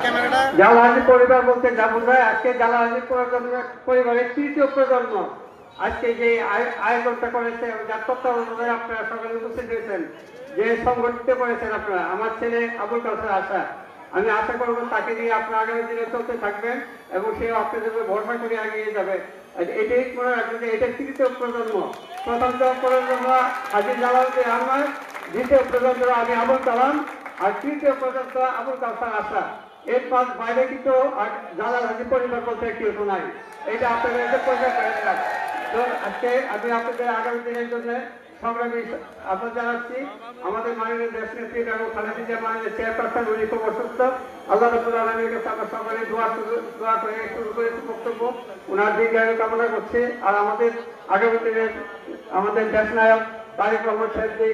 জালাহাজি পরিবার বলতে যা বোঝায়, আজকে জালাহাজি পরিবারের তৃতীয় প্রজন্ম আজকে যে আয়োজনটা করেছে, যার তত্ত্বাবধানে আপনারা সকালে উপস্থিত হয়েছেন, যে সংগঠিত করেছেন আপনারা, আমার ছেলে আবুল কাউসার আশা, আমি আশা করবো তাকে নিয়ে আপনারা আগামী দিনে চলতে থাকবেন এবং সে আপনাদের ভরসা করে এগিয়ে যাবে। এটাই মনে রাখবেন যে এটা তৃতীয় প্রজন্ম। প্রথম প্রজন্ম হাজি জালালউদ্দিন আহমদ, দ্বিতীয় প্রজন্ম আমি আবুল কালাম, আর তৃতীয় প্রজন্ম আবুল কাউসার আশা। এর বাইরে কিন্তু জালালহাজি পরিবার বলতে কেউ নাই। এটা আপনাদের পরিচয় করে দিলাম। তো আজকে আমি আপনাদের আগামী দিনের জন্য সংগ্রামী আহ্বান জানাচ্ছি। আমাদের মাননীয় দেশ নেত্রী বেগম খালেদা জিয়া মাননীয় চেয়ারপারসন, উনি খুব অসুস্থ। আল্লাহ রাব্বুল আলামিনের কাছে আমরা সকলে দোয়া করে শুরু করেছি বক্তব্য। ওনার দীর্ঘায়ু কামনা করছি। আর আমাদের আগামী দিনের আমাদের দেশ নায়ক তারেক রহমান সাহেব যে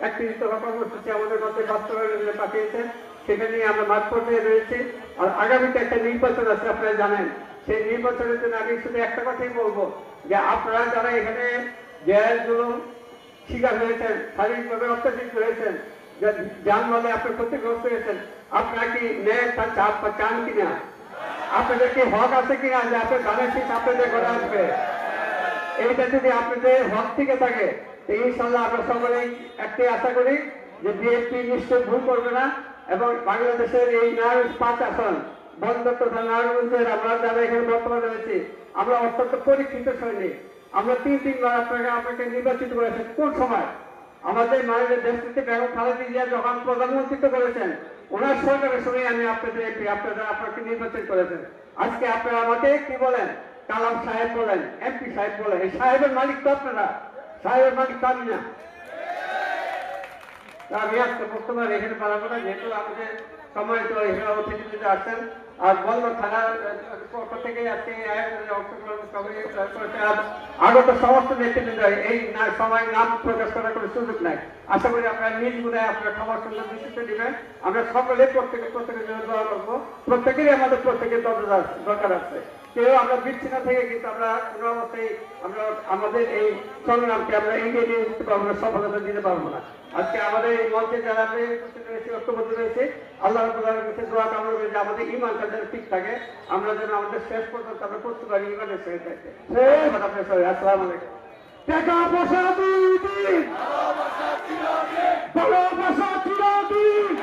একটি কর্মসূচি আমাদের মধ্যে বাস্তবায়নে পাঠিয়েছেন, সেটা নিয়ে আমরা মাঠ পর্যায়ে রয়েছি। আর আগামীতে একটা নির্বাচন আছে, আপনারা জানেন। সেই নির্বাচনের জন্য আমি শুধু একটা কথাই বলবো যে আপনারা যারা এখানে জেলগুলো শিকার হয়েছেন, শারীরিকভাবে অত্যাচারিত হয়েছেন, যানবাহনে আপনার ক্ষতিগ্রস্ত হয়েছেন, আপনারা কি ন্যায় চান কিনা? আপনাদের কি হক আছে কিনা যে আপনার ধানের শীষ আপনাদের ঘরে আসবে? এইটা যদি আপনাদের হক থেকে থাকে, ইনশাল্লাহ আমরা সকলেই একটি আশা করি যে বিএনপি নিশ্চয় ভুল করবে না এবং বাংলাদেশের এই নারায়ণ 5 আসন বন্ধ তথা নারায়ণগঞ্জের আমরা যারা এখানে বর্তমানে রয়েছি, আমরা অত্যন্ত পরীক্ষিত সৈনিক। আমরা তিনবার আপনাকে নির্বাচিত করেছেন। কোন সময়? আমাদের মাননীয় দেশটিতে বেগম খালেদা জিয়া যখন প্রধানমন্ত্রিত্ব করেছেন, ওনার সরকারের সময় আমি আপনাদের এমপি, আপনারা আপনাকে নির্বাচন করেছেন। আজকে আপনারা আমাকে কি বলেন? কালাম সাহেব বলেন, এমপি সাহেব বলেন। এই সাহেবের মালিক তো আপনারা, সাহেবের মালিক তো আমি না। আমি আজকে বর্তমানে এখানে পালাবো না, যেহেতু আমাদের সম্মানিত এখানে অতিথিবৃন্দ আসছেন। আর বন্ধ থানার পক্ষ থেকে আজকে অংশগ্রহণ আগত সমস্ত নেতৃবৃন্দ এই সময় নাম প্রকাশ করার কোনো সুযোগ নাই। আশা করি আপনারা নিজ গুণায় আপনারা ক্ষমার সুন্দর দৃষ্টিতে দিবেন। আমরা সকলে প্রত্যেকের জন্য দোয়া করবো। প্রত্যেকেরই আমাদের প্রত্যেকের দরকার আছে। কেউ আমরা বিচ্ছিন্ন থেকে কিন্তু আমরা কোনো অবস্থায় আমরা আমাদের এই সংগ্রামকে আমরা এগিয়ে নিয়ে যেতে পারবো না, সফলতা দিতে পারবো না। আজকে আমাদের এই মঞ্চে যারা ঐক্যবদ্ধ রয়েছে, আল্লাহ রাব্বুল কাছে দোয়া কামনা করি যে আমাদের ঈমানটা যেন ঠিক থাকে, আমরা যেন আমাদের শেষ পর্যন্ত আমরা করতে পারি ঈমানের সহিত থাকে। আসসালামু আলাইকুম। টাকা পয়সা দুই দিন, ভালোবাসা চিরদিন।